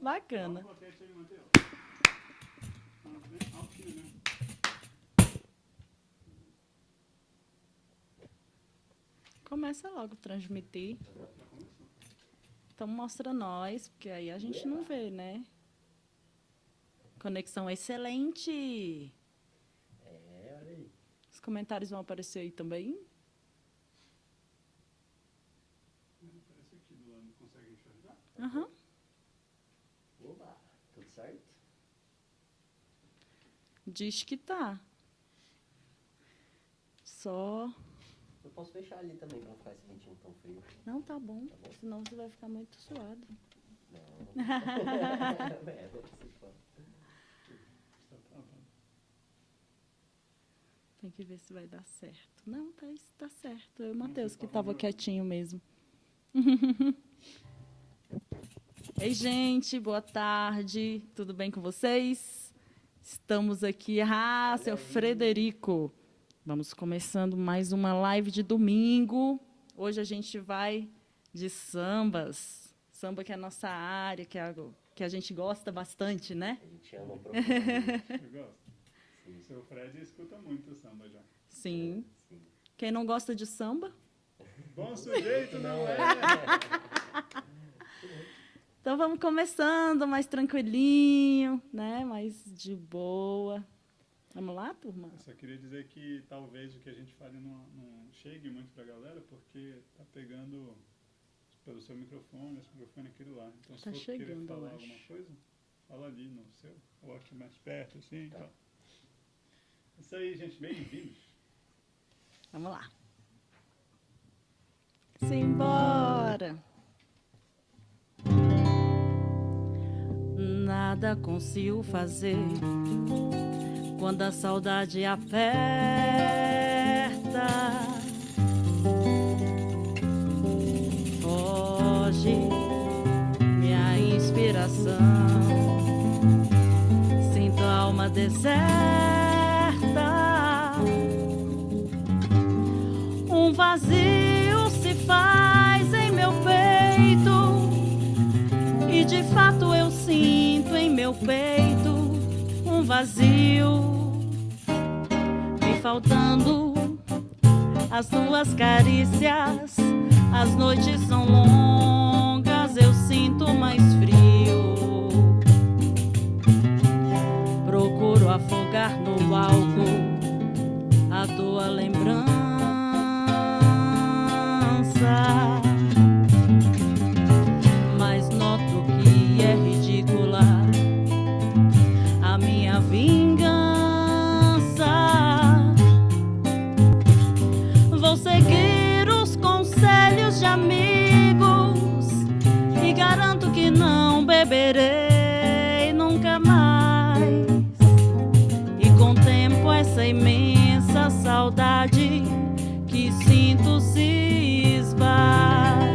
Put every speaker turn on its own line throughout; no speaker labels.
Bacana. Começa logo a transmitir. Então mostra nós, porque aí a gente não vê, né? Conexão excelente.
Olha aí.
Os comentários vão aparecer aí também.
Aparece aqui do lado, consegue enxergar?
Aham.
Oba, tudo certo?
Diz que tá. Só...
Eu posso fechar ali também pra não ficar esse ventinho tão frio.
Não, tá bom.
Tá bom?
Senão você vai ficar muito suado.
Não. Deve ser foda.
Está travando.
Tem que ver se vai dar certo. Não, tá certo. Eu e o Matheus que tava quietinho mesmo. Ei, gente, boa tarde. Tudo bem com vocês? Estamos aqui. Ah, seu Frederico. Vamos começando mais uma live de domingo. Hoje a gente vai de sambas. Samba que é a nossa área, que a gente gosta bastante, né?
A gente ama profundamente.
Eu gosto.
Sim.
Seu Fred escuta muito o samba já.
Sim.
Sim.
Quem não gosta de samba?
Bom sujeito não é.
Então vamos começando mais tranquilinho, né? Mais de boa. Vamos lá, turma?
Eu só queria dizer que talvez o que a gente fale não chegue muito pra galera, porque tá pegando pelo seu microfone, esse microfone é aquele lá. Então se
Tá
for querer
chegando, eu
falar
acho.
alguma coisa, fala ali no seu. Coloque mais perto, assim.
Tá.
Então. Isso aí, gente. Bem-vindos.
Vamos lá. Simbora! Nada consigo fazer quando a saudade aperta. Foge minha inspiração. Sinto a alma deserta. Um vazio se faz em meu peito. E de fato eu sinto em meu peito um vazio, me faltando as tuas carícias. As noites são longas, eu sinto mais frio. Procuro afogar no álcool a tua lembrança, mas noto que é ridícula a minha vingança. Vou seguir os conselhos de amigos e garanto que não beberei nunca mais. E contemplo essa imensa saudade que sinto se esvai.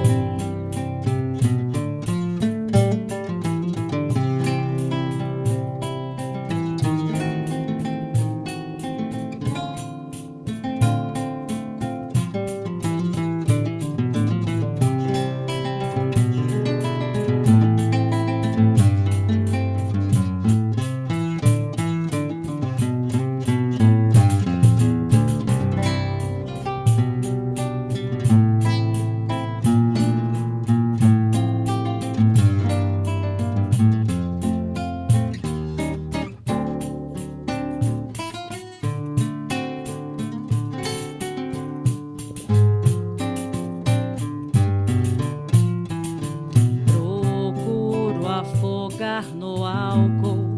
Procuro afogar no álcool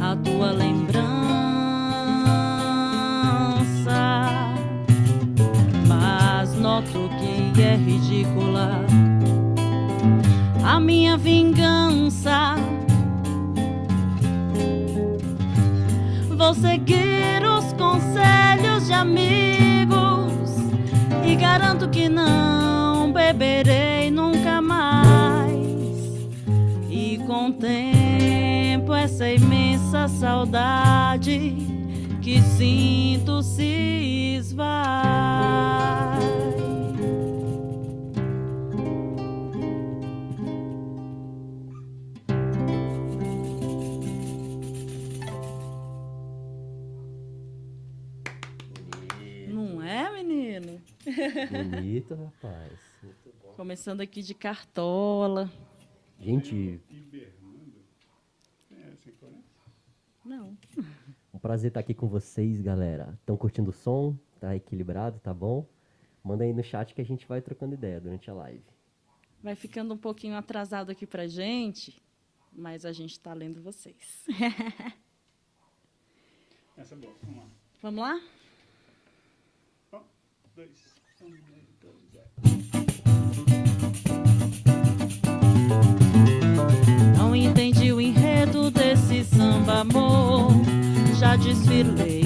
a tua lembrança, mas noto que é ridícula a minha vingança. Vou seguir os conselhos de amigos e garanto que não beberei nunca mais. E contemplo essa imensa saudade que sinto se esvai.
Bonito, rapaz. Muito bom.
Começando aqui de Cartola.
Gente,
Hibernando. Você conhece?
Não.
um prazer estar aqui com vocês, galera. Estão curtindo o som? Tá equilibrado? Tá bom? Manda aí no chat que a gente vai trocando ideia durante a live.
Vai ficando um pouquinho atrasado aqui pra gente, mas a gente está lendo vocês.
Essa é boa. Vamos lá.
Vamos lá?
2, 1, 2, 0.
Não entendi o enredo desse samba, amor. Já desfilei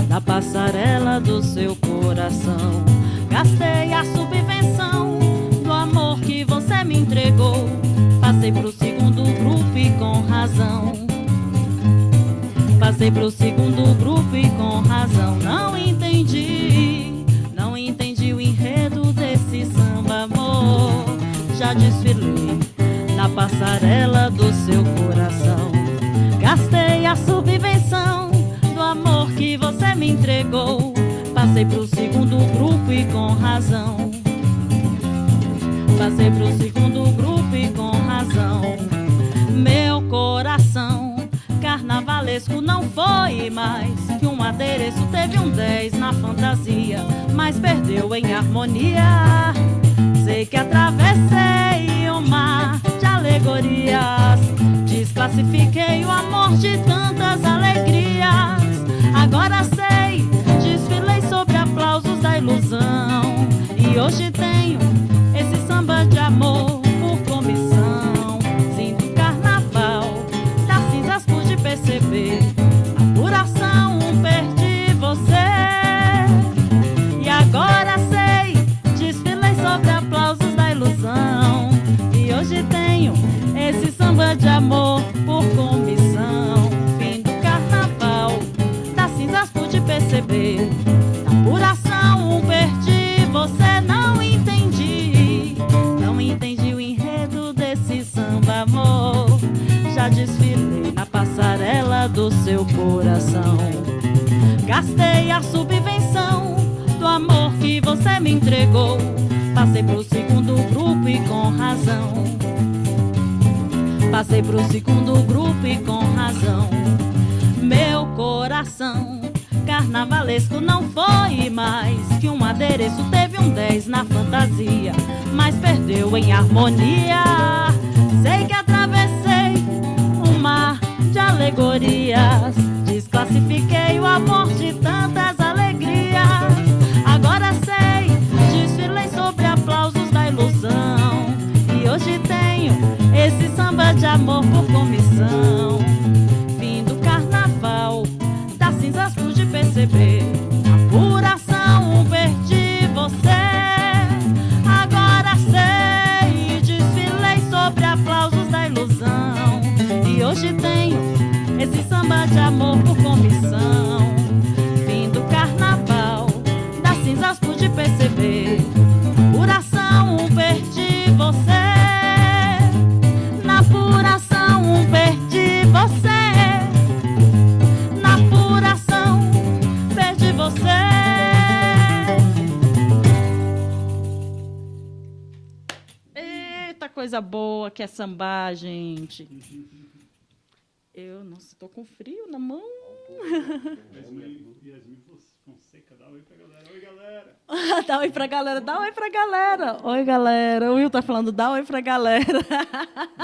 na passarela do seu coração. Gastei a subvenção do amor que você me entregou. Passei pro segundo grupo e com razão. Passei pro segundo grupo e com razão. Não entendi o enredo desse samba, amor. Já desfilei na passarela do seu coração. Gastei a subvenção do amor que você me entregou. Passei pro segundo grupo e com razão. Passei pro segundo grupo e com razão. Meu coração carnavalesco não foi mais que um adereço. Teve um 10 na fantasia, mas perdeu em harmonia. Sei que atravessei um mar de alegorias, desclassifiquei o amor de tantas alegrias. Agora sei, desfilei sobre aplausos da ilusão, e hoje tenho esse samba de amor por comissão. Sinto o carnaval, das cinzas pude perceber apuração, perdi você. E agora sei, desfilei sobre aplausos da ilusão, e hoje tenho esse samba de amor por comissão. Fim do carnaval, das cinzas pude perceber apuração, perdi você. Não entendi o enredo desse samba, amor. Já desfilei na passarela do seu coração. Gastei a subvenção do amor que você me entregou. Passei pro segundo grupo e com razão. Passei pro segundo grupo e com razão. Meu coração carnavalesco não foi mais que um adereço. Teve um 10 na fantasia, mas perdeu em harmonia. Sei que atravessei um mar de alegorias, desclassifiquei o amor de tantas alegrias. Agora sei, desfilei sobre aplausos da ilusão, e hoje tenho esse samba de amor por comissão. Fim do carnaval, das cinzas pude perceber apuração, perdi você. Agora sei, desfilei sobre aplausos da ilusão, e hoje tenho esse samba de amor por comissão. Fim do carnaval, das cinzas pude perceber apuração, perdi você. Na apuração, perdi você. Na apuração, perdi você. Eita, coisa boa que é sambar, gente. Nossa, tô com frio na mão.
Yasmin Fonseca, dá oi pra galera. Oi, galera.
Dá oi pra galera, dá oi pra galera. Oi, galera. O Will tá falando, dá oi pra galera.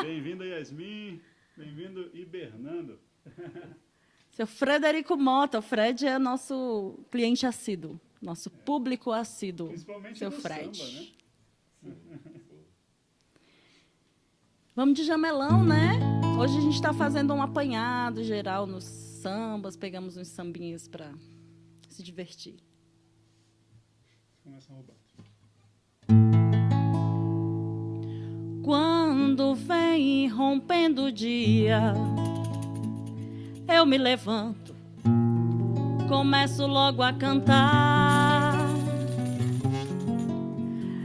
Bem-vinda, Yasmin. Bem-vindo, Hibernando.
Seu Frederico Mota. O Fred é nosso cliente assíduo, nosso público assíduo.
Principalmente
seu
no
Fred.
samba, né?
Vamos de jamelão, né? Hoje a gente está fazendo um apanhado geral nos sambas, pegamos uns sambinhas para se divertir.
Começa a roubar.
Quando vem rompendo o dia, eu me levanto, começo logo a cantar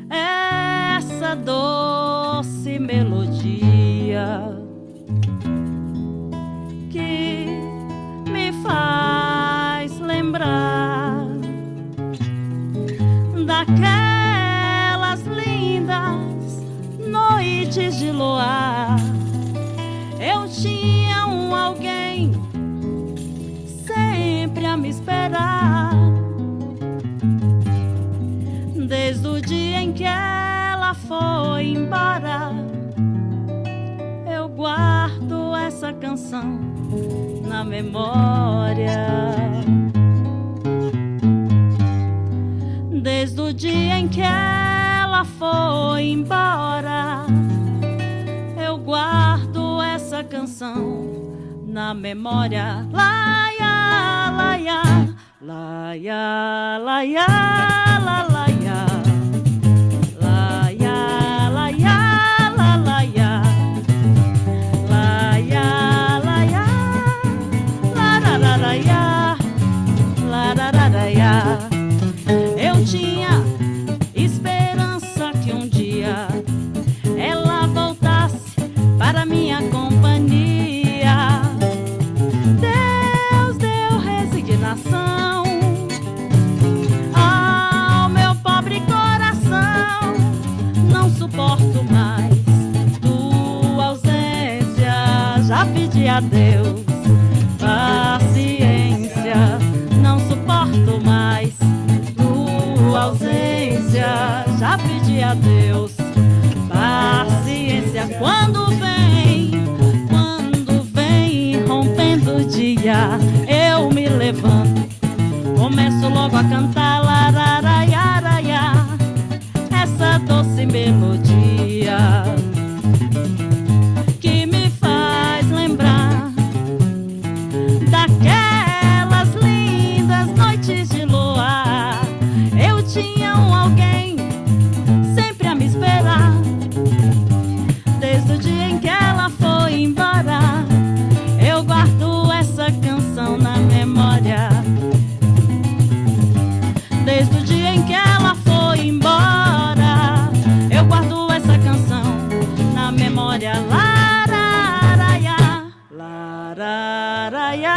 essa doce melodia que me faz lembrar daquela tinha um alguém sempre a me esperar. Desde o dia em que ela foi embora, eu guardo essa canção na memória. Desde o dia em que ela foi embora, eu guardo essa canção na memória. Laia, laia, laia, laia, la, laia, laia, laia, la, laia, laia, laia, la, la, la, laia, la, la, la, laia. Eu tinha esperança que um dia ela voltasse para minha companhia. Deus deu resignação ao meu pobre coração. Não suporto mais tua ausência. Já pedi a Deus paciência. Não suporto mais ausência, já pedi a Deus paciência. Quando vem rompendo o dia, eu me levanto, começo logo a cantar lararaiaraia, essa doce melodia que me faz lembrar daquelas lindas noites de luar. Tinha um alguém sempre a me esperar. Desde o dia em que ela foi embora, eu guardo essa canção na memória. Desde o dia em que ela foi embora, eu guardo essa canção na memória. Lararaia, lararaia,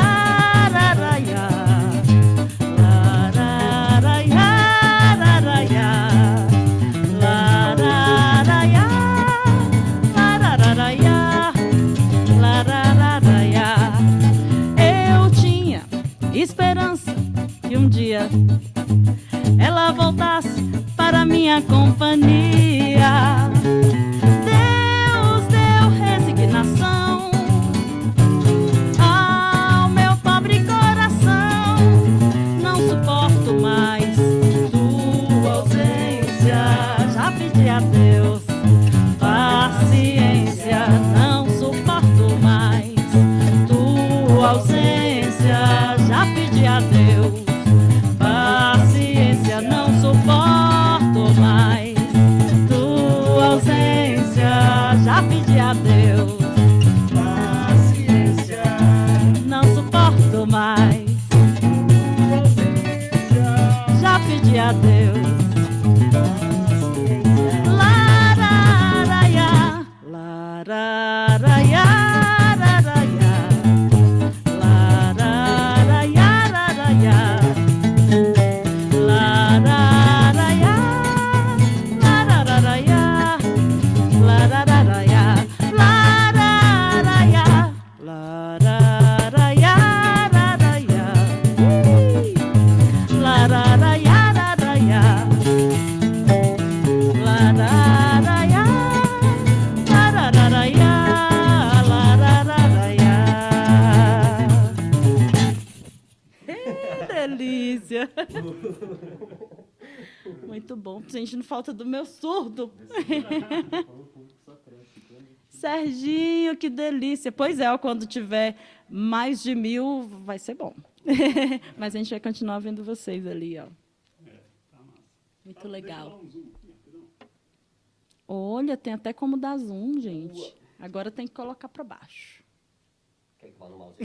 lararaia. Eu tinha esperança que um dia ela voltasse para minha companhia. Deus deu resignação ao meu pobre coração. Não suporto mais tua ausência. Já pedi a Deus paciência. Não suporto mais tua ausência. Já pedi a Deus paciência. Não suporto mais tua ausência. Já pedi a Deus paciência. Não suporto mais. Já pedi a Deus paciência. Lararaia, lararaia, lararaia, lararaia, lararaia, lararaia, lararaia, lararaia, lararaia, lararaia, lararaia, lararaia, lararaia, lararaia, lararaia. Delícia! Muito bom. Sentindo falta do meu surdo. Serginho, que delícia. Pois é, ó, quando tiver mais de 1000, vai ser bom. Mas a gente vai continuar vendo vocês ali, ó.
Tá massa.
Muito legal.
Deixa eu dar um zoom aqui, rapidão.
Olha, tem até como dar zoom, gente. Agora tem que colocar para baixo.
Quer que vá no mouse?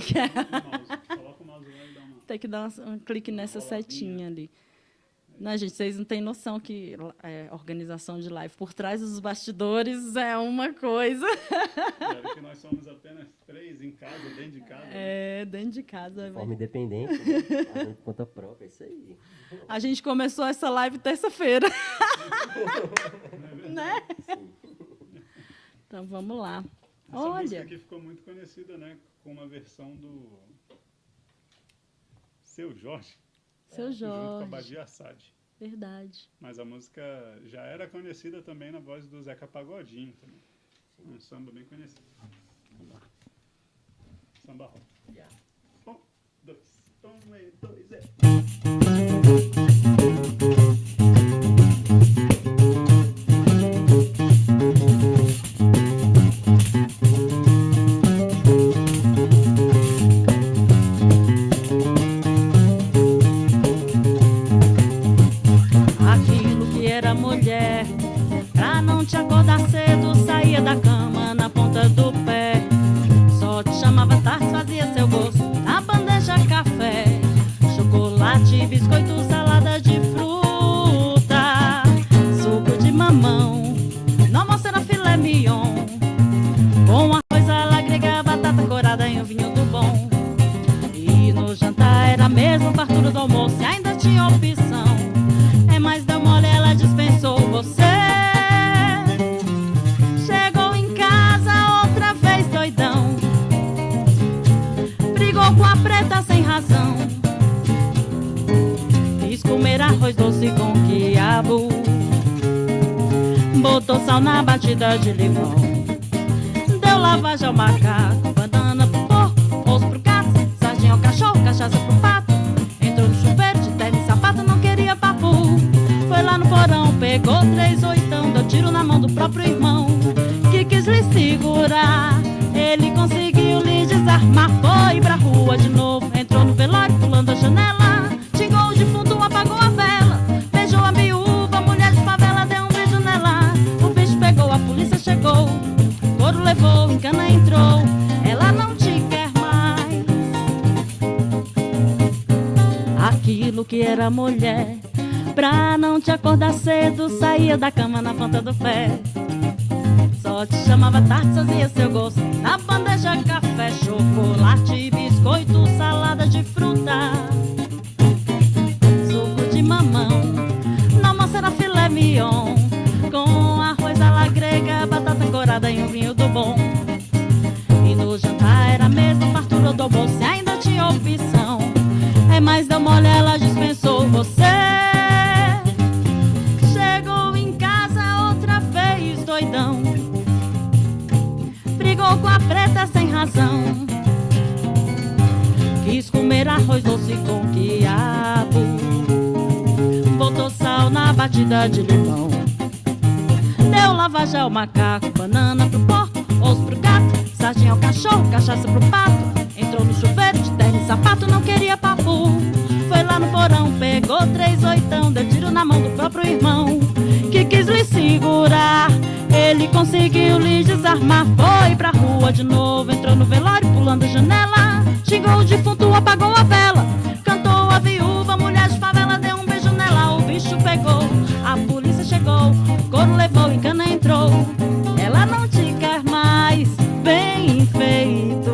Coloca o mouse lá e dá uma...
Tem que dar um clique nessa setinha ali. Não, gente, vocês não têm noção que organização de live por trás dos bastidores é uma coisa.
Claro que nós somos apenas 3 em casa, dentro de casa.
É, dentro de casa.
De forma independente, né? Fazendo por conta própria, é isso aí.
A gente começou essa live terça-feira. Né?
Sim.
Então, vamos lá.
Essa música
Olha,
aqui ficou muito conhecida, né? Com uma versão do Seu Jorge,
Seu
junto com a
Jorge.
Badia Assad.
Verdade.
Mas a música já era conhecida também na voz do Zeca Pagodinho também. Um samba bem conhecido. Vamos lá. Samba rock.
Yeah.
1, 2, 1, 2,
Aquilo que era mulher, pra não te acordar cedo, saía da cama na ponta do pé. Só te chamava tarde, fazia seu gosto na bandeja café. Chocolate, biscoito, salada de fruta, suco de mamão, no almoço era filé mignon, com arroz à la grega, batata corada e um vinho do bom. E no jantar era mesmo fartura do almoço e ainda tinha opção. É, mas deu mole, ela dispensou você. Chegou em casa outra vez doidão, brigou com a preta sem razão, quis comer arroz doce com quiabo, botou sal na batida de limão, deu lavagem ao macaco, banana pro porco, osso pro gato, sardinha ao cachorro, cachaça pro pato. Entrou no chuveiro de terno e sapato, não queria papo. Foi lá no porão, pegou 3 oitão, deu tiro na mão do próprio irmão, que quis lhe segurar. Ele conseguiu lhe desarmar, foi pra rua de novo, entrou no velório pulando a janela, xingou o defunto, apagou a vela, beijou a viúva, mulher de favela, deu um beijo nela. O bicho pegou, a polícia chegou, couro levou, em cana entrou, ela não te quer mais. Aquilo que era mulher, pra não te acordar cedo, saía da cama na ponta do pé. Só te chamava tarde, fazia seu gosto na bandeja café, chocolate, biscoito, salada de fruta, suco de mamão, no almoço era filé mignon, com arroz à la grega, batata corada e um vinho do bom. E no jantar era mesmo fartura do almoço e ainda tinha opção. É, mas deu mole, ela dispensou você. Chegou em casa outra vez doidão, brigou com a preta sem razão, quis comer arroz doce com quiabo, botou sal na batida de limão, deu lavagem ao macaco, banana pro porco, osso pro gato, sardinha ao cachorro, cachaça pro pato. Entrou no chuveiro de terno e sapato, não queria papo. Foi lá no porão, pegou 3 oitão, deu tiro na mão do próprio irmão, que quis lhe segurar. Ele conseguiu lhe desarmar, foi pra rua de novo, entrou no velório pulando a janela, xingou o defunto, apagou a vela, cantou a viúva, mulher de favela, deu um beijo nela. O bicho pegou, a polícia chegou, couro levou, em cana entrou, ela não te quer mais, bem feito.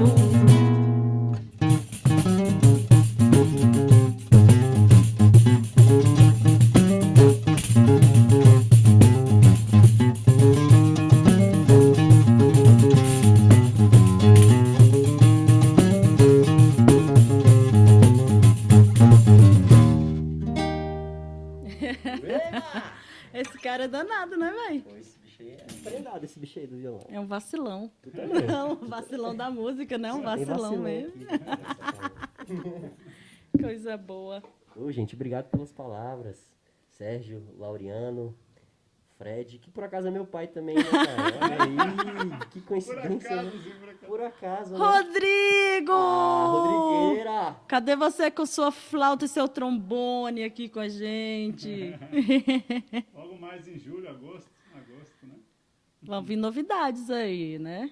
Esse cara é danado, né, velho?
Pô, esse bicho aí é prendado, esse bicho aí do violão.
É um vacilão.
Tu também.
Não, um vacilão da música, né? Um
Tem
vacilão
vacilão
mesmo.
aqui.
Coisa boa.
Ô, gente, obrigado pelas palavras. Sérgio, Laureano, Fred, que por acaso é meu pai também, né, cara? Olha aí, que
Por
coincidência,
acaso,
né?
sim, por acaso.
Por acaso, né?
Rodrigo!
Ah, Rodrigueira!
Cadê você com sua flauta e seu trombone aqui com a gente?
Logo mais em julho, agosto, né?
Vão vir novidades aí, né?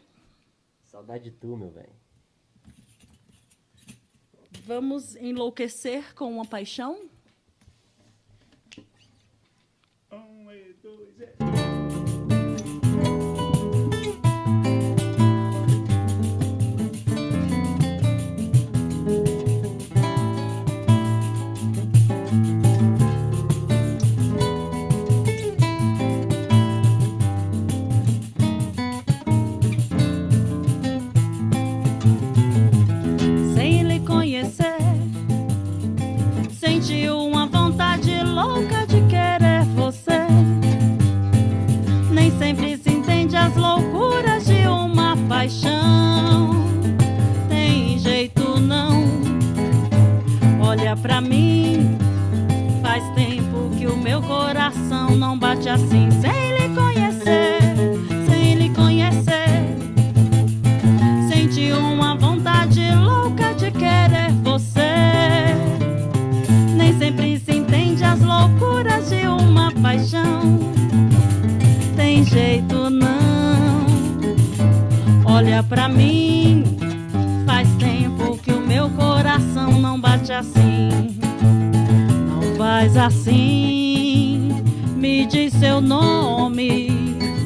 Saudade de tu, meu velho.
Vamos enlouquecer com uma paixão?
1, 2,
não tem jeito não. Olha pra mim, faz tempo que o meu coração não bate assim. Sem lhe conhecer, sem lhe conhecer, senti uma vontade louca de querer você. Nem sempre se entende as loucuras de uma paixão. Tem jeito não. Olha pra mim, faz tempo que o meu coração não bate assim. Não faz assim, me diz seu nome.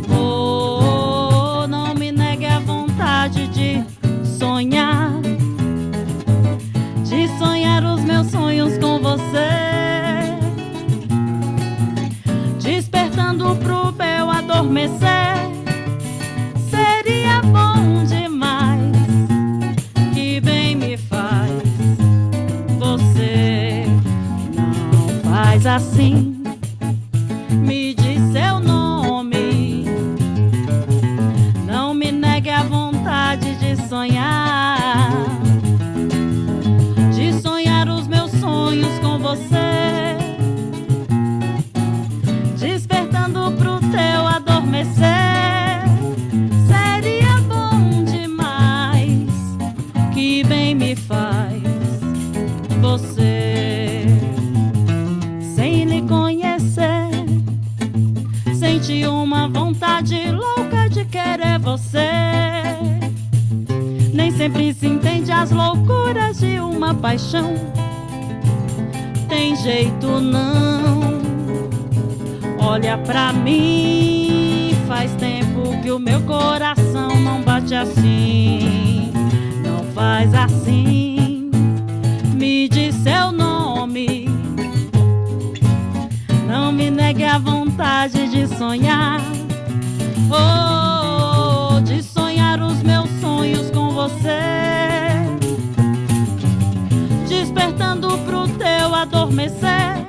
Oh, não me negue a vontade de sonhar, de sonhar os meus sonhos com você, despertando pro meu adormecer. Seria bom demais, que bem me faz você. Não faz assim, me diz seu nome. Não me negue a vontade de sonhar, de sonhar os meus sonhos com você, despertando pro teu adormecer. Seria bom demais, que bem me faz você. Sem lhe conhecer, senti uma vontade louca de querer você. Nem sempre se entende as loucuras de uma paixão. Tem jeito não. Olha pra mim, faz tempo que o meu coração não bate assim. Não faz assim, me diz seu nome. Não me negue a vontade de sonhar. Oh, de sonhar os meus sonhos com você, despertando pro teu adormecer.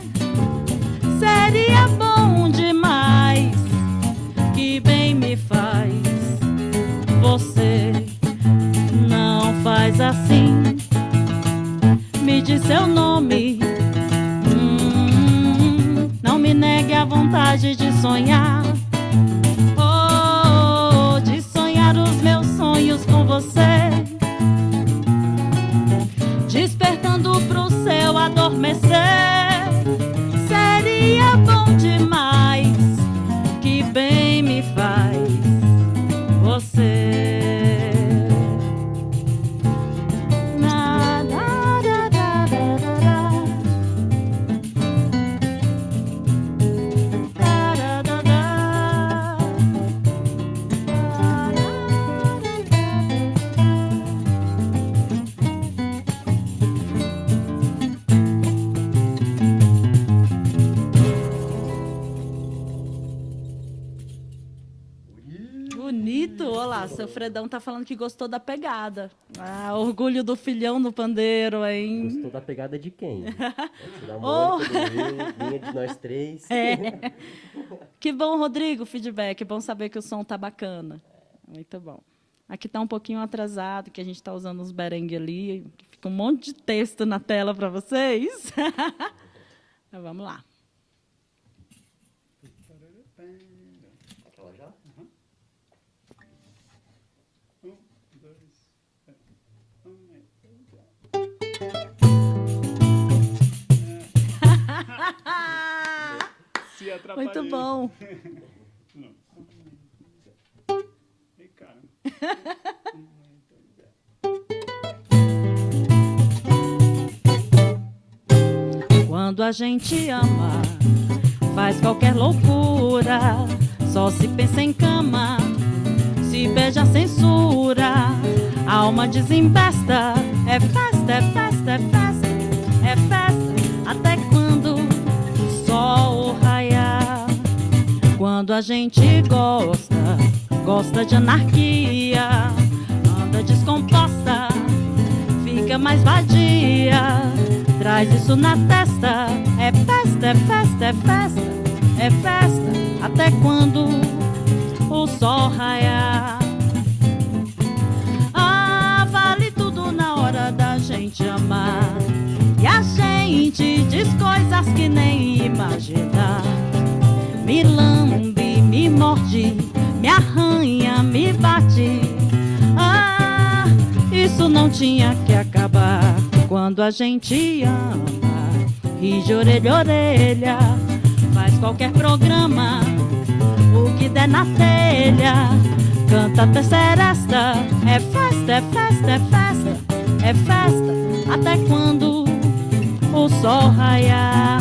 Seria bom demais, que bem me faz você. Não faz assim, me diz seu nome. Não me negue a vontade de sonhar. Oh, de sonhar os meus sonhos com você, despertando pro seu adormecer. Seria bom demais, que bem me faz você. Bonito, olha lá, seu Fredão tá falando que gostou da pegada. Ah, orgulho do filhão no pandeiro, hein?
Gostou da pegada de quem? Da Mônica, do Will, minha de nós três.
É. Que bom, Rodrigo, feedback. É bom saber que o som tá bacana. Muito bom. Aqui tá um pouquinho atrasado, que a gente tá usando os berengue ali. Fica um monte de texto na tela para vocês. Então, vamos lá.
Aquela já?
Se atrapalhei.
Muito bom.
Não. Ei, cara.
Quando a gente ama, faz qualquer loucura, só se pensa em cama, se beija a censura, a alma desembesta. É festa, é festa, é festa, é festa, até quando o sol raiar. Quando a gente gosta de anarquia, anda descomposta, fica mais vadia, traz isso na testa. É festa, é festa, é festa, é festa, até quando o sol raiar. gente diz coisas que nem imagina. Me lambe, me morde, me arranha, me bate. Ah, isso não tinha que acabar. Quando a gente ama, ri de orelha a orelha, faz qualquer programa, o que der na telha, canta até seresta. É festa, é festa, é festa, é festa, até quando o sol raiar.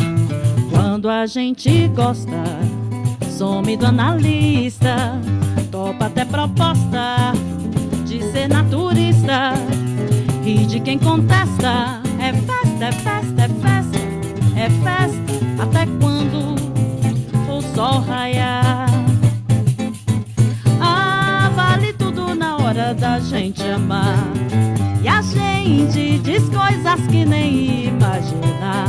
Quando a gente gosta, some do analista, topa até proposta de ser naturista, ri de quem contesta. É festa, é festa, é festa, é festa, até quando o sol raiar. Ah, vale tudo na hora da gente amar, e a gente diz coisas que nem imagina.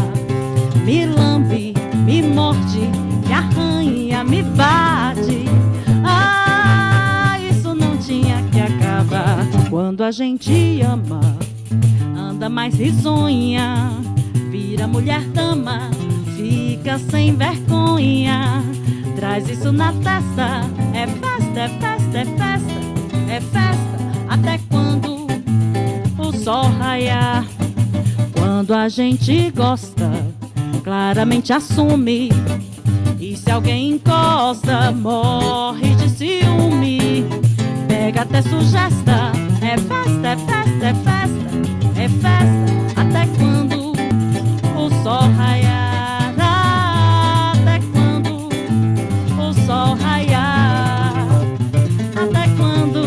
Me lambe, me morde, me arranha, me bate. Ah, isso não tinha que acabar. Quando a gente ama, anda mais risonha, vira mulher dama, fica sem vergonha, traz isso na testa. É festa, é festa, é festa, é festa, até quando o sol raiar. Quando a gente gosta, claramente assume, e se alguém encosta, morre de ciúme, pega até sugesta. É festa, é festa, é festa, é festa, até quando o sol raiar. Até quando o sol raiar. Até quando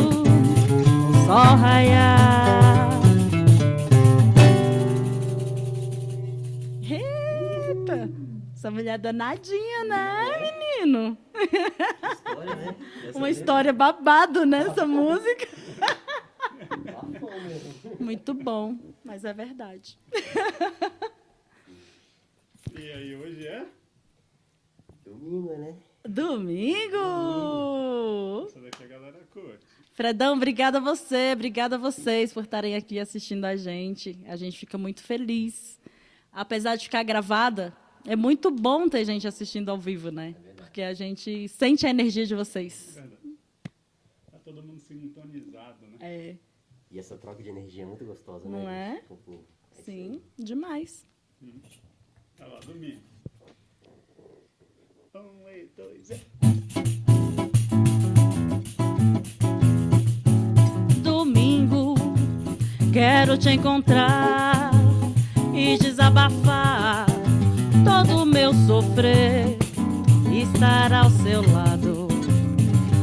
o sol raiar. Eita, essa mulher danadinha, né, menino?
História, né?
Uma história babado nessa música. Muito bom, mas é verdade.
E aí, hoje é?
Domingo, né?
Domingo!
Essa daqui a galera curte.
Fredão, obrigada a você, obrigada a vocês por estarem aqui assistindo a gente. A gente fica muito feliz. Apesar de ficar gravada, é muito bom ter gente assistindo ao vivo, né? Porque a gente sente a energia de vocês.
Verdade. Tá todo mundo sintonizado, né?
É,
E essa troca de energia é muito gostosa,
Não
né?
é?
gente? Tipo, isso
sim, demais.
Tá lá, domingo. 2,
Domingo, quero te encontrar e desabafar todo o meu sofrer, estar ao seu lado,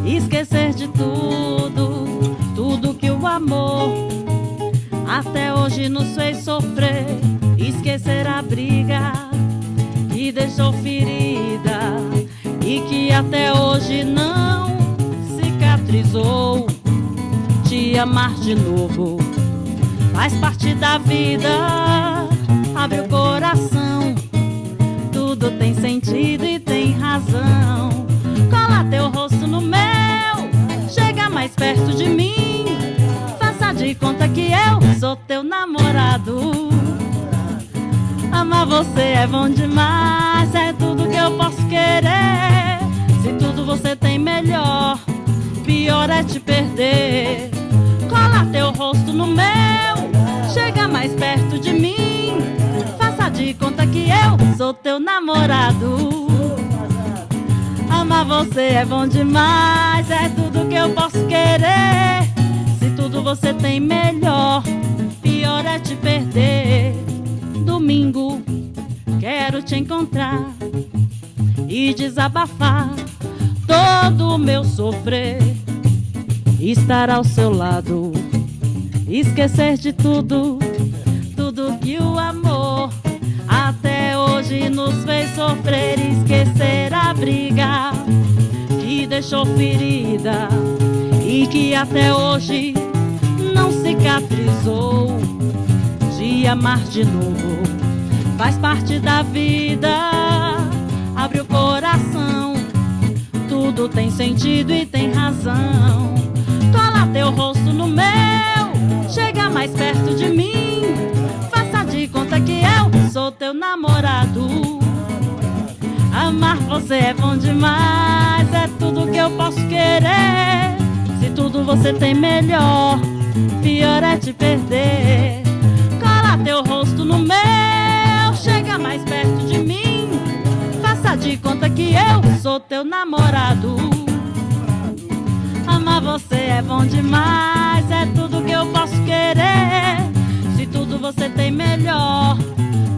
esquecer de tudo, tudo que o amor até hoje nos fez sofrer, esquecer a briga que deixou ferida e que até hoje não cicatrizou. Te amar de novo faz parte da vida, abre o coração, tudo tem sentido e tem razão. Cola teu rosto no meu, chega mais perto de mim, faça de conta que eu sou teu namorado. Amar você é bom demais, é tudo que eu posso querer. Se tudo você tem melhor, pior é te perder. Cola teu rosto no meu, chega mais perto de mim, faça de conta que eu sou teu namorado. Amar você é bom demais, é tudo que eu posso querer. Se tudo você tem melhor, pior é te perder. Domingo, quero te encontrar e desabafar todo o meu sofrer, estar ao seu lado, esquecer de tudo, tudo que o amor até hoje nos fez sofrer, esquecer a briga que deixou ferida e que até hoje não cicatrizou. De amar de novo faz parte da vida, abre o coração, tudo tem sentido e tem razão. Cola teu rosto no meu, chega mais perto de mim, faça de conta que eu sou teu namorado. você é bom demais, é tudo que eu posso querer. Se tudo você tem melhor, pior é te perder. Cola teu rosto no meu, chega mais perto de mim. Faça de conta que eu sou teu namorado. Amar você é bom demais, é tudo que eu posso querer. Se tudo você tem melhor,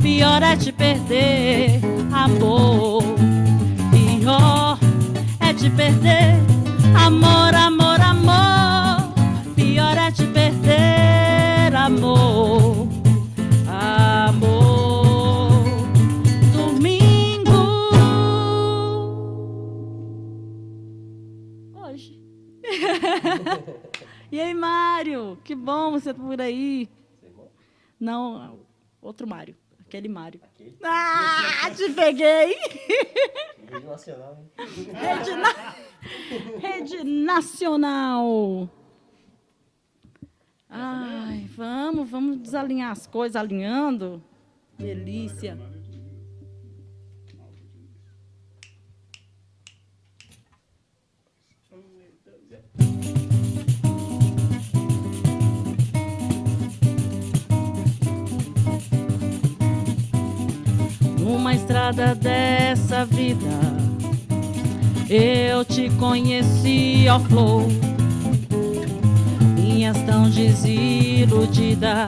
pior é te perder. Amor, pior é te perder. Amor, amor, amor, pior é te perder. Amor, amor. Domingo, hoje. E aí, Mário? Que bom você por aí. Não, outro Mário. Aquele Mário.
Aquele?
Ah, te peguei!
Rede Nacional, hein?
Rede Nacional. Ai, vamos desalinhar as coisas, alinhando. Delícia. Numa estrada dessa vida, eu te conheci, ó flor. Vinhas tão desiludida,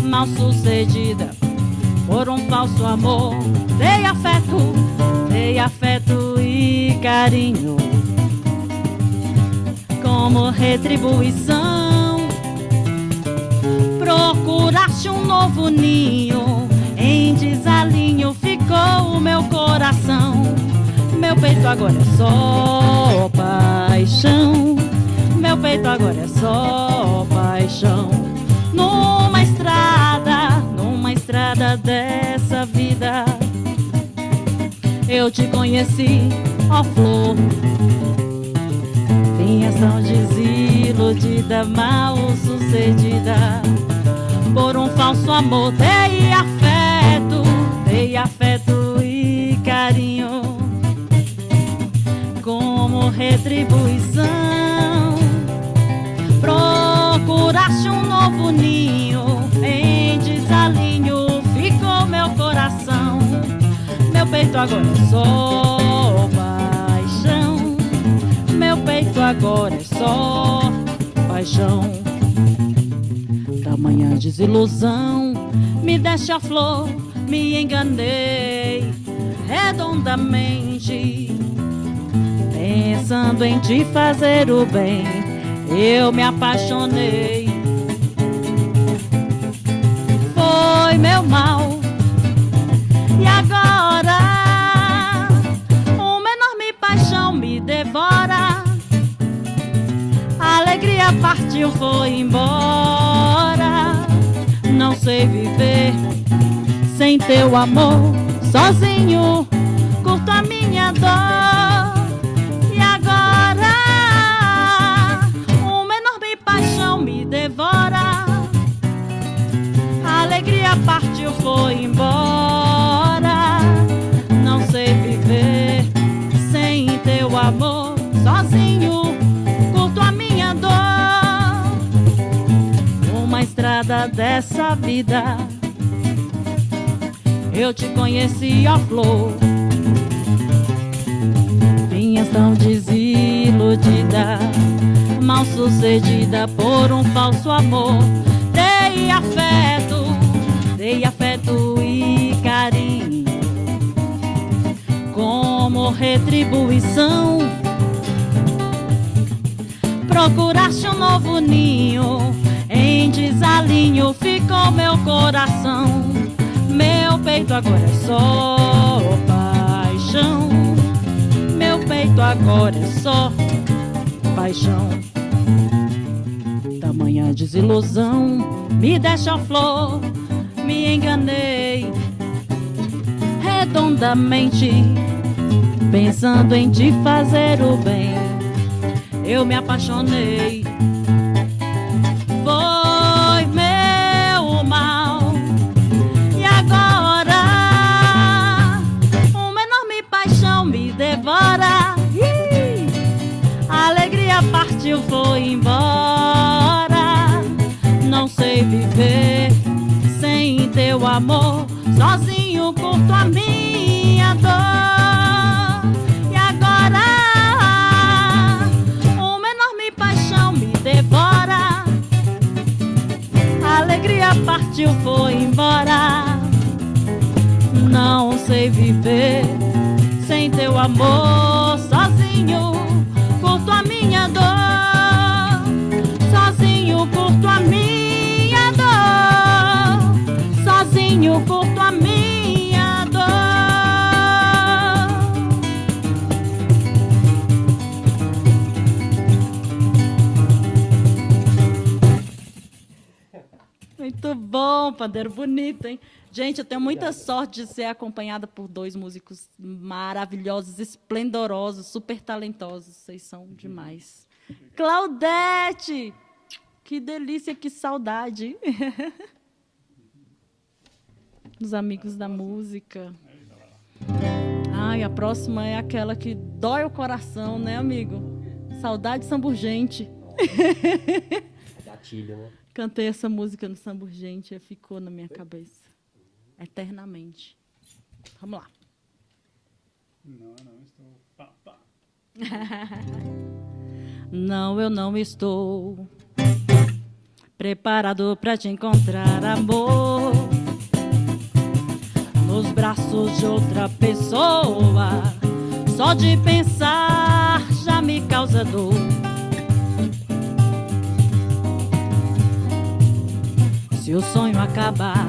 mal sucedida por um falso amor. Dei afeto e carinho como retribuição. Procuraste um novo ninho, em desalinho ficou o meu coração. Meu peito agora é só paixão. Meu peito agora é só paixão. Numa estrada dessa vida, eu te conheci, ó flor. Vinhas tão desiludida, mal sucedida por um falso amor. Dei afeto e carinho como retribuição. Procuraste um novo ninho, em desalinho ficou meu coração. Meu peito agora é só paixão. Meu peito agora é só paixão. Tamanha desilusão, me deste a flor, me enganei redondamente. Pensando em te fazer o bem, eu me apaixonei. Foi meu mal, e agora uma enorme paixão me devora. A alegria partiu, foi embora. Não sei viver sem teu amor, sozinho curto a minha dor. E agora uma enorme paixão me devora. A alegria partiu, foi embora. Não sei viver sem teu amor, sozinho curto a minha dor. Numa estrada dessa vida, eu te conheci, ó flor. Vinhas tão desiludida, mal sucedida por um falso amor. Dei afeto e carinho como retribuição. Procuraste um novo ninho, em desalinho ficou meu coração. Meu peito agora é só paixão. Meu peito agora é só paixão. Tamanha desilusão, me deixa flor, me enganei redondamente. Pensando em te fazer o bem, eu me apaixonei. Foi meu mal, e agora uma enorme paixão me não sei viver sem teu amor. Sozinho curto a minha dor. E agora uma enorme paixão me devora. A alegria partiu, foi embora. Não sei viver sem teu amor. Sozinho curto a minha dor. Sozinho curto a minha dor. Sozinho curto a minha dor. Muito bom, pandeiro bonito, hein? Gente, eu tenho muita sorte de ser acompanhada por dois músicos maravilhosos, esplendorosos, super talentosos. Vocês são demais. Claudete! Que delícia, que saudade. Os amigos da música. Ai, a próxima é aquela que dói o coração, né, amigo? Saudade Samburgente.
Gatilho, né?
Cantei essa música no Samburgente e ficou na minha cabeça. Eternamente. Vamos lá.
Não, estou... Pá, pá.
Não, eu não estou preparado pra te encontrar, amor, nos braços de outra pessoa. Só de pensar já me causa dor. Se o sonho acabar,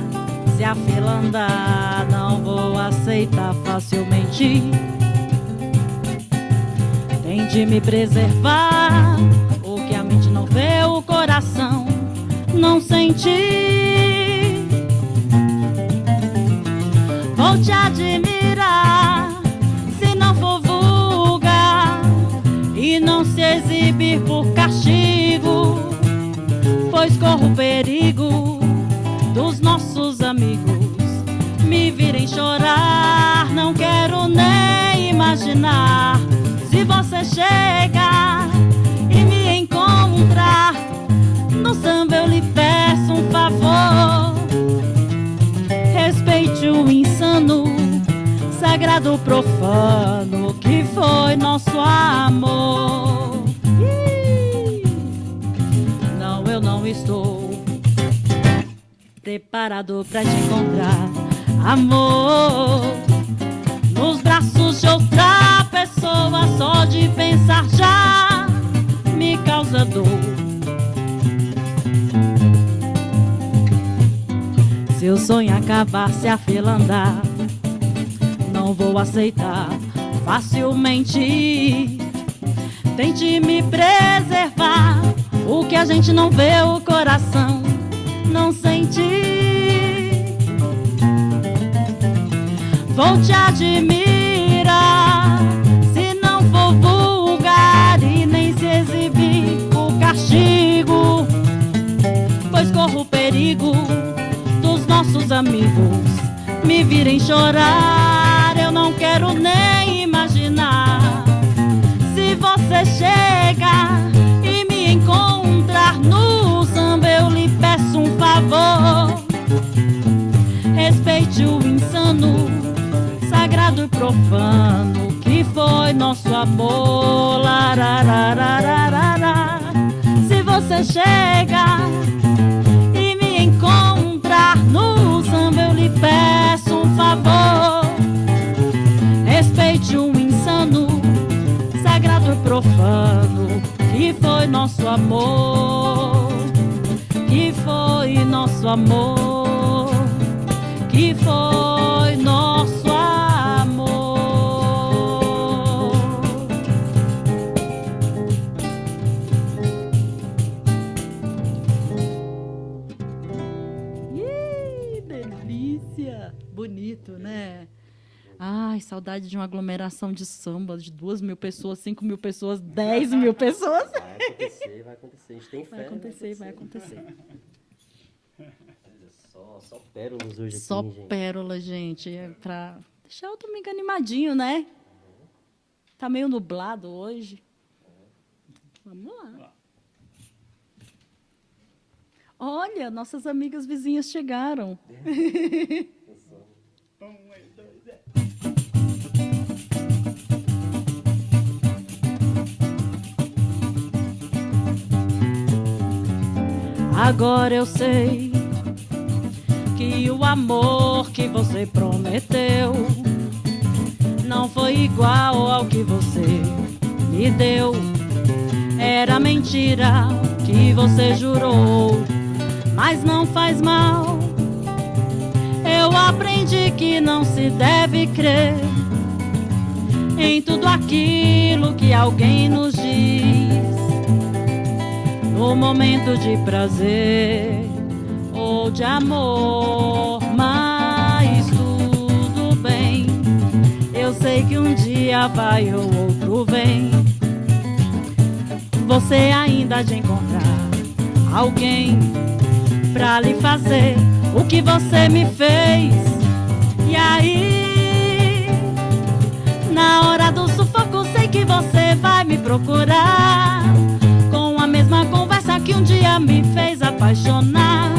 se a fila andar, não vou aceitar facilmente. Tente me preservar, o que a mente não vê, o coração não sente. Vou te admirar, se não for vulgar, e não se exibir por castigo, pois corro perigo dos nossos amigos me virem chorar. Não quero nem imaginar se você chegar e me encontrar no samba. Eu lhe peço um favor, respeite o insano, sagrado, profano que foi nosso amor. Não, eu não estou preparado pra te encontrar, amor, nos braços de outra pessoa. Só de pensar já me causa dor. Se o sonho acabar, se a fila andar, não vou aceitar facilmente. Tente me preservar, o que a gente não vê, o coração não sente. Vou te admirar, se não for vulgar e nem se exibir por castigo, pois corro perigo dos nossos amigos me virem chorar. Eu não quero nem imaginar se você chegar e me encontrar no samba. Eu lhe peço um favor, respeite o insano, sagrado e profano que foi nosso amor. Larararararara. Se você chegar e me encontrar no samba, eu lhe peço um favor, respeite o insano, sagrado e profano que foi nosso amor, que foi nosso amor, que foi nosso amor. Delícia! Bonito, né? Ai, saudade de uma aglomeração de samba de 2.000 pessoas, 5.000 pessoas, 10.000 pessoas.
Vai acontecer. A gente tem fé.
Vai acontecer.
Só pérolas hoje
Só
aqui, gente.
pérola, gente. É pra deixar o domingo animadinho, né? Tá meio nublado hoje. Vamos lá. Olha, nossas amigas vizinhas chegaram.
1, 2, é.
Agora eu sei que o amor que você prometeu não foi igual ao que você me deu. Era mentira que você jurou, mas não faz mal. Eu aprendi que não se deve crer em tudo aquilo que alguém nos diz no momento de prazer ou de amor. Mas tudo bem, eu sei que um dia vai ou outro vem. Você ainda há de encontrar alguém pra lhe fazer o que você me fez. E aí, na hora do sufoco, sei que você vai me procurar com a mesma conversa que um dia me fez apaixonar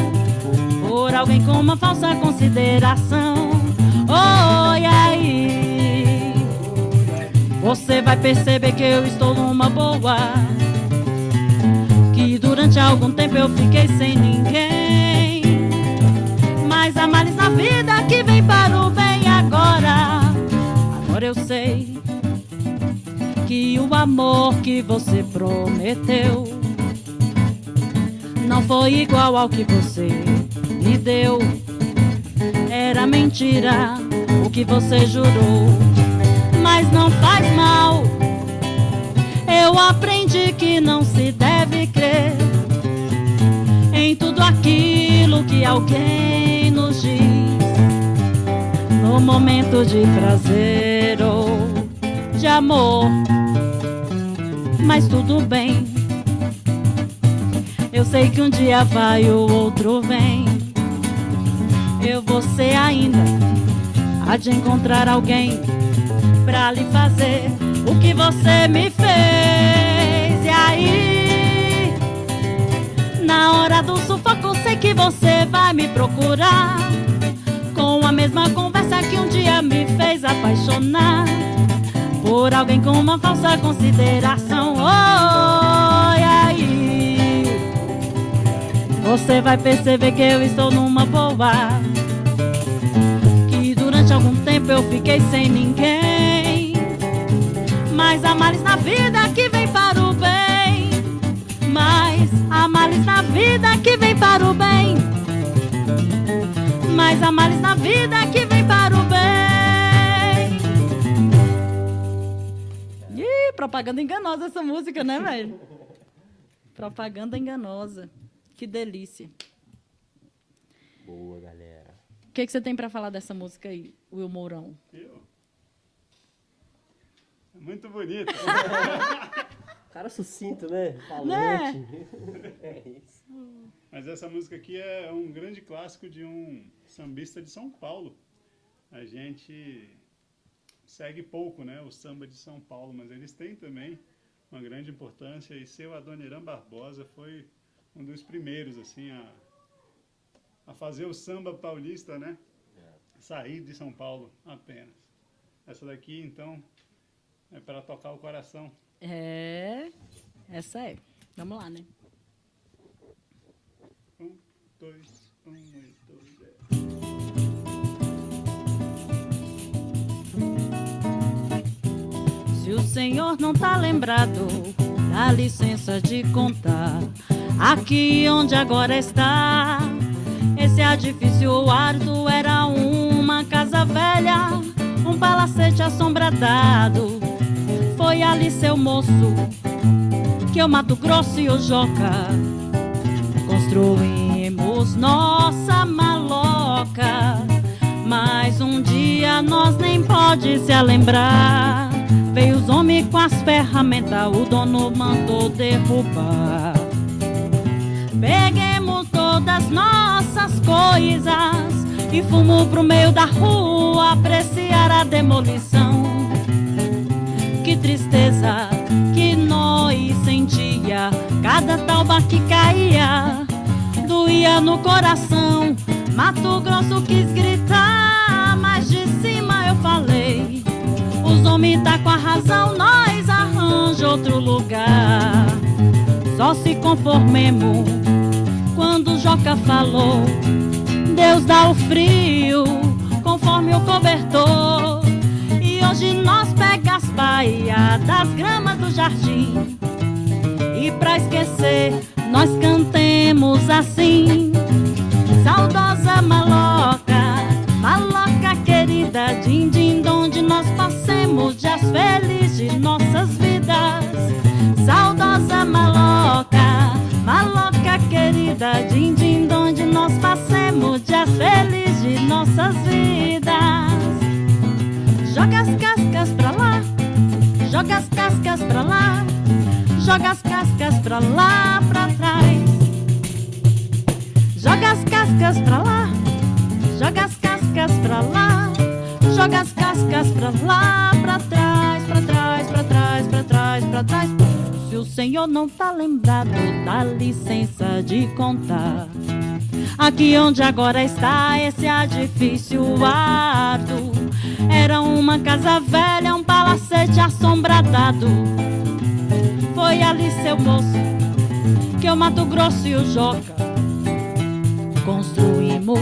por alguém com uma falsa consideração. Oh, e aí, você vai perceber que eu estou numa boa, que durante algum tempo eu fiquei sem ninguém. Mas há males na vida que vem para o bem agora. Agora eu sei que o amor que você prometeu não foi igual ao que você me deu. Era mentira o que você jurou, mas não faz mal. Eu aprendi que não se deve crer em tudo aquilo que alguém nos diz no momento de prazer ou de amor. Mas tudo bem, eu sei que um dia vai o outro vem. Você ainda há de encontrar alguém pra lhe fazer o que você me fez. E aí, na hora do sufoco, sei que você vai me procurar com a mesma conversa que um dia me fez apaixonar por alguém com uma falsa consideração. Oh, e aí, você vai perceber que eu estou numa boa, que durante algum tempo eu fiquei sem ninguém. Mas há males na vida que vem para o bem. Mas há males na vida que vem para o bem. Mas há males na vida que vem para o bem. Ih, propaganda enganosa essa música, né, velho? Propaganda enganosa. Que delícia.
Boa, galera.
O que você tem para falar dessa música aí, Will Mourão?
Eu? É muito bonito.
Cara sucinto, né? Falante.
Né?
É isso.
Mas essa música aqui é um grande clássico de um sambista de São Paulo. A gente segue pouco, né, o samba de São Paulo, mas eles têm também uma grande importância. E seu Adoniran Barbosa foi um dos primeiros assim a fazer o samba paulista, né? Sair de São Paulo apenas. Essa daqui, então, é para tocar o coração.
É, essa é. Vamos lá, né?
1, 2, 1 e 2, é.
Se o senhor não tá lembrado, dá licença de contar. Aqui onde agora está, esse edifício árduo era uma casa velha, um palacete assombradado. Foi ali, seu moço, que o Mato Grosso e o Joca construímos nossa maloca. Mas um dia nós nem pode se lembrar. Veio os homens com as ferramentas, o dono mandou derrubar. Peguemos todas nossas coisas e fomos pro meio da rua apreciar a demolição. Que tristeza que nós sentia cada talba que caía. doía no coração. Mato Grosso quis gritar, mas de cima eu falei: os homens tá com a razão, nós arranja outro lugar. Só se conformemos quando o Joca falou: Deus dá o frio conforme o cobertor. E hoje nós pega as baias das gramas do jardim, e pra esquecer nós cantemos assim: saudosa maloca, maloca querida, din din donde nós passemos dias felizes de nossas vidas. Saudosa maloca, maloca querida, din din donde nós passemos dias felizes de nossas vidas. Joga as cascas pra lá, joga as cascas pra lá, joga as cascas pra lá, pra trás. Joga as cascas pra lá, joga as cascas pra lá, joga as cascas pra lá, pra trás, pra trás, pra trás, pra trás, pra trás. Se o senhor não tá lembrado, dá licença de contar. Aqui onde agora está esse edifício árduo, era uma casa velha, um palacete assombradado. Foi ali, seu moço, que o Mato Grosso e o Joca construímos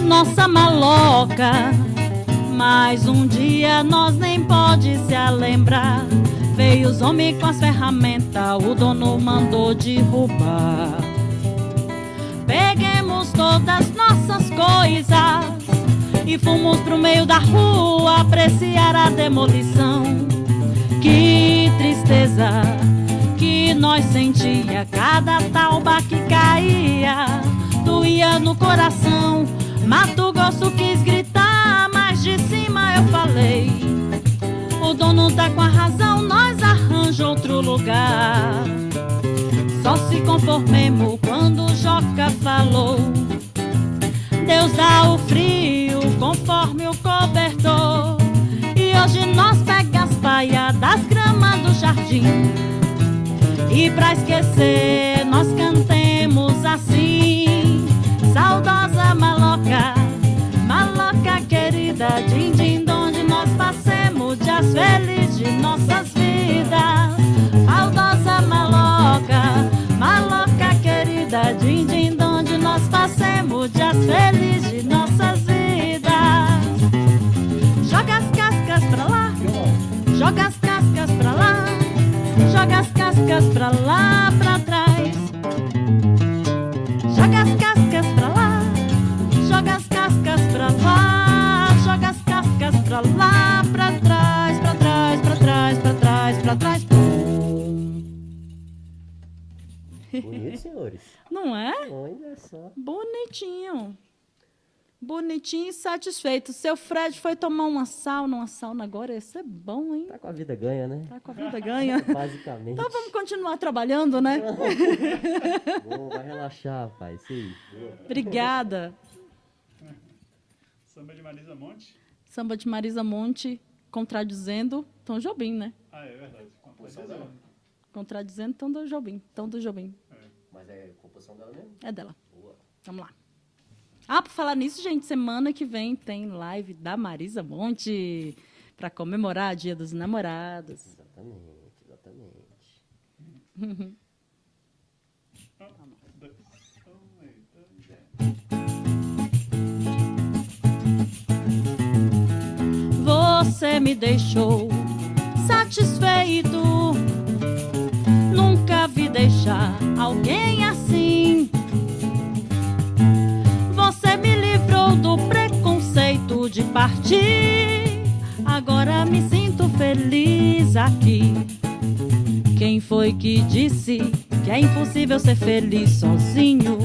nossa maloca. Mas um dia nós nem pode se lembrar. Veio os homens com as ferramentas, o dono mandou derrubar. Peguemos todas nossas coisas e fomos pro meio da rua apreciar a demolição. Que tristeza que nós sentia cada tauba que caía, doía no coração. Mato Grosso quis gritar, mas de cima eu falei: o dono tá com a razão, nós arranja outro lugar. Só se conformemos quando o Joca falou: Deus dá o frio conforme o cobertor. E hoje nós pega as baias das gramas do jardim, e pra esquecer nós cantemos assim: saudosa maloca, maloca querida, din din donde nós passemos dias felizes de nossas vidas. Saudosa maloca, maloca querida, din din donde nós passemos dias felizes de nossas vidas. Joga as cascas pra lá, joga as cascas pra lá, joga as cascas pra lá, pra trás. Joga as cascas pra lá, joga as cascas pra lá, joga as cascas pra lá, pra trás, pra trás, pra trás, pra trás, pra trás.
Bonito, senhores.
Não é?
Olha só.
Bonitinho. Bonitinho e satisfeito. Seu Fred foi tomar uma sauna agora, ia ser bom, hein?
Tá com a vida ganha, né?
Tá com a vida ganha.
Basicamente.
Então vamos continuar trabalhando, né?
Bom, vai relaxar, pai. Sim.
Obrigada.
Samba de Marisa Monte.
Samba de Marisa Monte, contradizendo Tom Jobim, né?
Ah, é verdade.
Contradizendo Tom do Jobim. Tom do Jobim.
Mas é composição dela mesmo?
É dela.
Boa.
Vamos lá. Ah, por falar nisso, gente, semana que vem tem live da Marisa Monte para comemorar o Dia dos Namorados.
Exatamente, exatamente.
Você me deixou satisfeito, nunca vi deixar alguém assim. Você me livrou do preconceito de partir, agora me sinto feliz aqui. Quem foi que disse que é impossível ser feliz sozinho?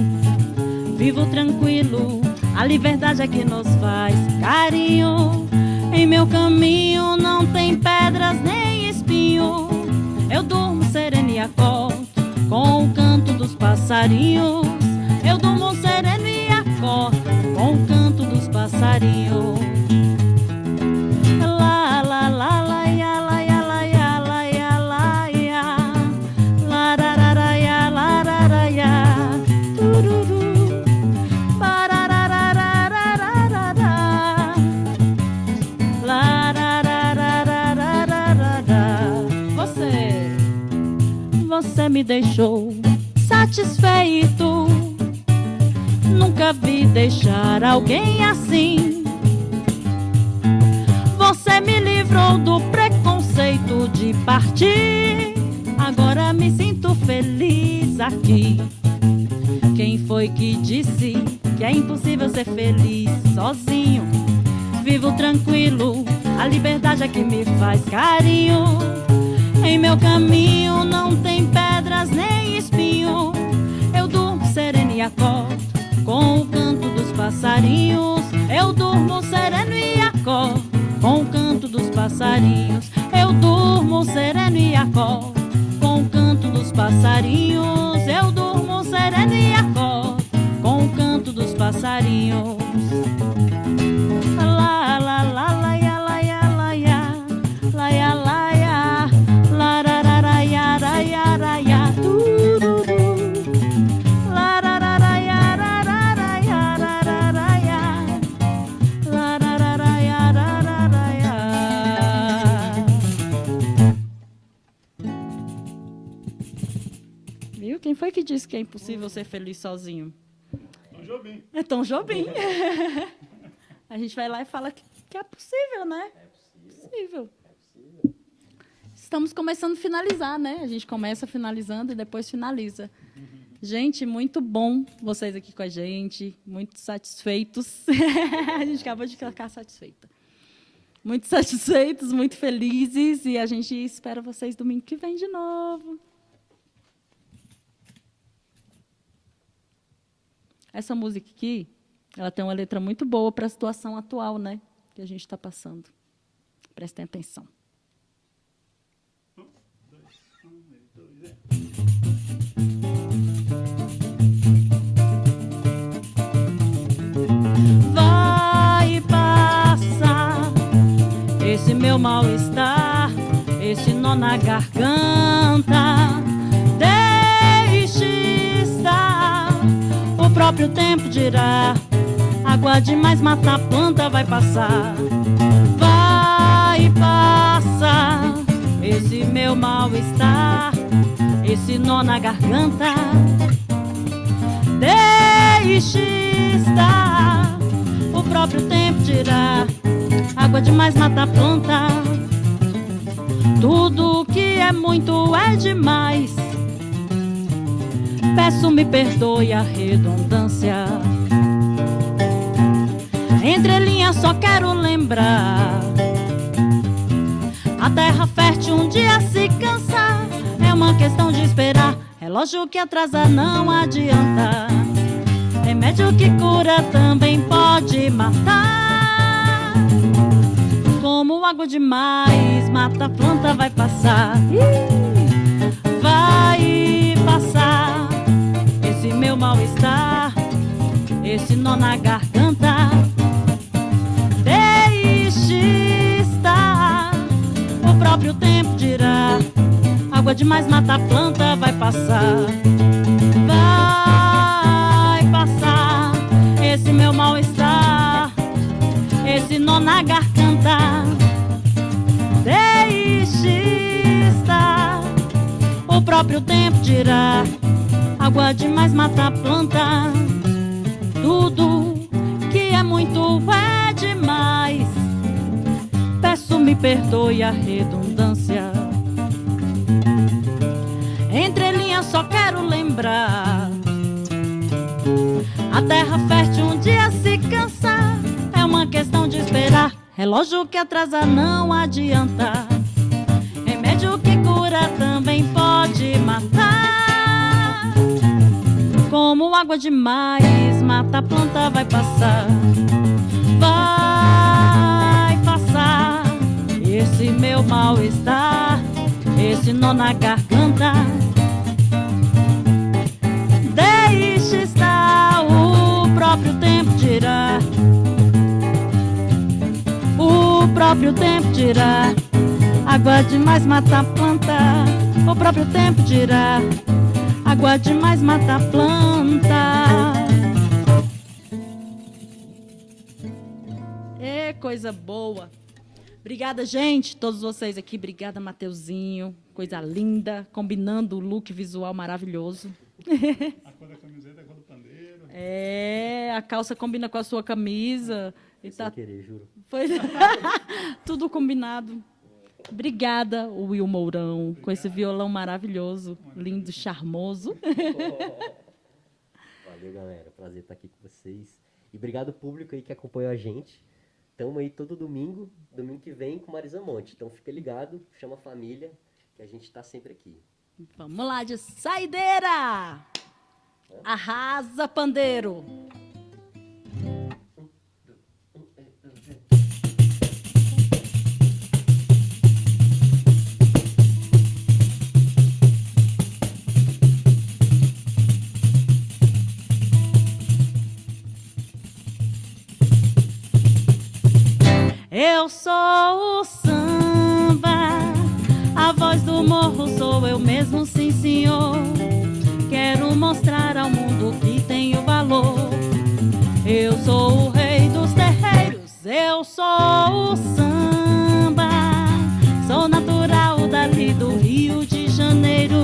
Vivo tranquilo, a liberdade é que nos faz carinho. Em meu caminho não tem pedras nem espinho. Eu durmo sereno e acordo com o canto dos passarinhos. Eu durmo sereno e acordo com o canto dos passarinhos. La la la la ya la ya la ya la ya la ya la ra ra ra ya la ra ra ya tururu. me deixou satisfeito. Nunca vi deixar alguém assim. Você me livrou do preconceito de partir. Agora me sinto feliz aqui. Quem foi que disse que é impossível ser feliz sozinho? Vivo tranquilo, a liberdade é que me faz carinho. Em meu caminho não tem pedras nem espinho. Eu durmo sereno e acordo com o canto dos passarinhos. Eu durmo sereno e acordo com o canto dos passarinhos. Eu durmo sereno e acordo com o canto dos passarinhos. Eu durmo sereno e acordo com o canto dos passarinhos. La la la la ya la ya la ya la ya la ya la ra ra ra ya ra ya ra ya du du du la ra ra ra ya ra ra ra ya ra ra ra ya la ra ra ra ya ra ra ra ya. Viu? Quem foi que disse que é impossível ser feliz sozinho?
Tom Jobim.
É Tom Jobim. A gente vai lá e fala que é possível, né? É possível. Estamos começando a finalizar, né? A gente começa finalizando e depois finaliza. Gente, muito bom vocês aqui com a gente. Muito satisfeitos. A gente acabou de ficar satisfeita. Muito satisfeitos, muito felizes. E a gente espera vocês domingo que vem de novo. Essa música aqui, ela tem uma letra muito boa para a situação atual, né? Que a gente está passando. Prestem atenção. Vai passar esse meu mal-estar, esse nó na garganta. Deixe estar, o próprio tempo dirá. Água demais mata a planta, vai passar. Vai passar esse meu mal-estar, esse nó na garganta. Deixe estar, o próprio tempo dirá. Água demais mata a planta. Tudo que é muito é demais. Peço me perdoe a redundância. Entre linhas só quero lembrar, a terra fértil um dia se cansa. É uma questão de esperar. Relógio que atrasa não adianta. Remédio que cura também pode matar. Como água demais mata a planta, vai passar. Vai passar esse meu mal-estar, esse nó na garganta. Deixe estar, o próprio tempo dirá. Água demais mata a planta, vai passar. Vai passar esse meu mal-estar, esse nó na garganta. Deixe estar, o próprio tempo dirá. Água demais mata a planta. Tudo que é muito é demais. Peço me perdoe a redundância. Entre linhas só quero lembrar, a terra fértil um dia se cansa. É uma questão de esperar. Relógio que atrasa não adianta. Remédio que cura também pode matar. Como água demais mata a planta, vai passar. Vai passar esse meu mal-estar, esse nó na garganta. Deixe estar, o próprio tempo dirá. O próprio tempo dirá. Água demais mata a planta. O próprio tempo dirá. Água demais mata a planta. Coisa boa. Obrigada, gente, todos vocês aqui. Obrigada, Mateuzinho. Coisa linda, combinando o look visual maravilhoso.
A cor da camiseta, a cor do pandeiro.
A calça combina com a sua camisa. E
Sem
tá
querer, juro.
Foi tudo combinado. Obrigada, Will Mourão, com esse violão maravilhoso, lindo, charmoso.
Valeu, galera. Prazer estar aqui com vocês. E obrigado público aí que acompanhou a gente. Estamos aí todo domingo que vem com Marisa Monte. Então fica ligado, chama a família, que a gente está sempre aqui.
Vamos lá de saideira! Arrasa, pandeiro! Eu sou o samba, a voz do morro sou eu mesmo, sim senhor. Quero mostrar ao mundo que tenho valor. Eu sou o rei dos terreiros, eu sou o samba. Sou natural dali do Rio de Janeiro.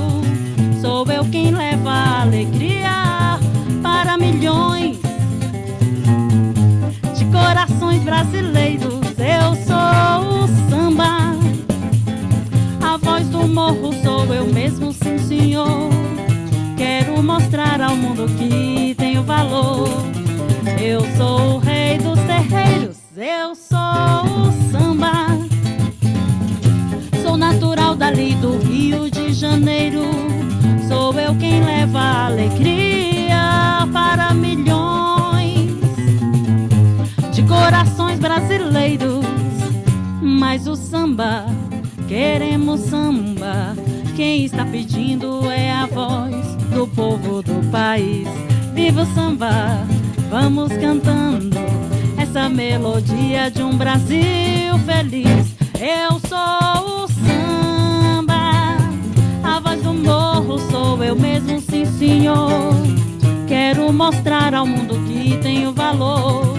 Sou eu quem leva a alegria para milhões de corações brasileiros. Eu sou o samba, a voz do morro sou eu mesmo, sim senhor. Quero mostrar ao mundo que tenho valor. Eu sou o rei dos terreiros, eu sou o samba. Sou natural dali do Rio de Janeiro. Sou eu quem leva a alegria para milhões de corações brasileiros. Mas o samba, queremos samba. Quem está pedindo é a voz do povo do país. Viva o samba, vamos cantando essa melodia de um Brasil feliz. Eu sou o samba, a voz do morro sou eu mesmo, sim senhor. Quero mostrar ao mundo que tenho valor.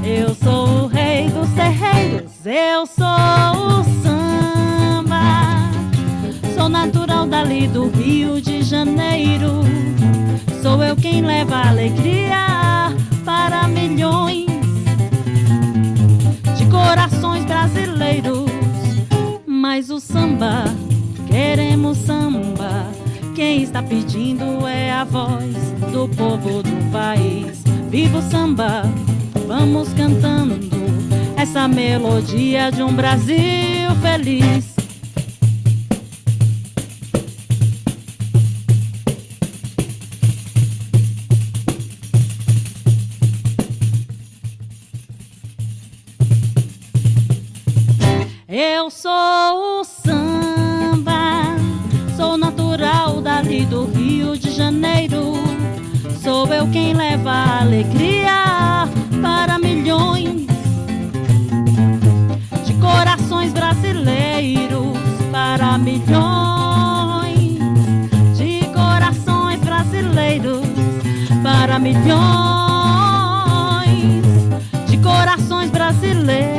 Eu sou o rei dos terreiros, eu sou o samba. Sou natural dali do Rio de Janeiro. Sou eu quem leva a alegria para milhões de corações brasileiros. Mas o samba, queremos samba. Quem está pedindo é a voz do povo do país. Viva o samba, vamos cantando essa melodia de um Brasil feliz. Eu sou o samba, sou natural dali do Rio de Janeiro. Sou eu quem leva a alegria para milhões de corações brasileiros. Para milhões de corações brasileiros. Para milhões de corações brasileiros.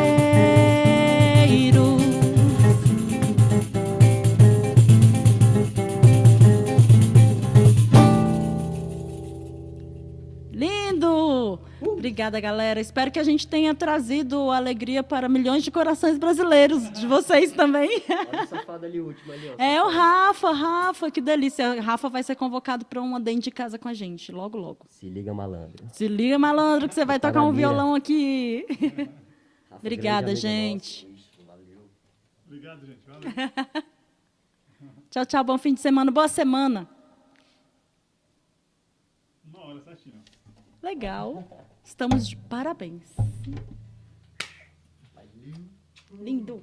Lindo! Obrigada, galera. Espero que a gente tenha trazido alegria para milhões de corações brasileiros, de vocês também.
Olha o safado ali, o último ali, ó.
É o Rafa, que delícia. O Rafa vai ser convocado para uma dentro de casa com a gente, logo, logo.
Se liga, malandro.
Se liga, malandro, que você vai
Tá
tocar
na
um
mira.
violão aqui.
Rafa,
Obrigada,
grande amigo
gente.
nosso. Isso, valeu.
Obrigado, gente. Valeu.
Tchau, tchau. Bom fim de semana. Boa semana.
1 hora certinho.
Legal. Estamos de parabéns. Lindo.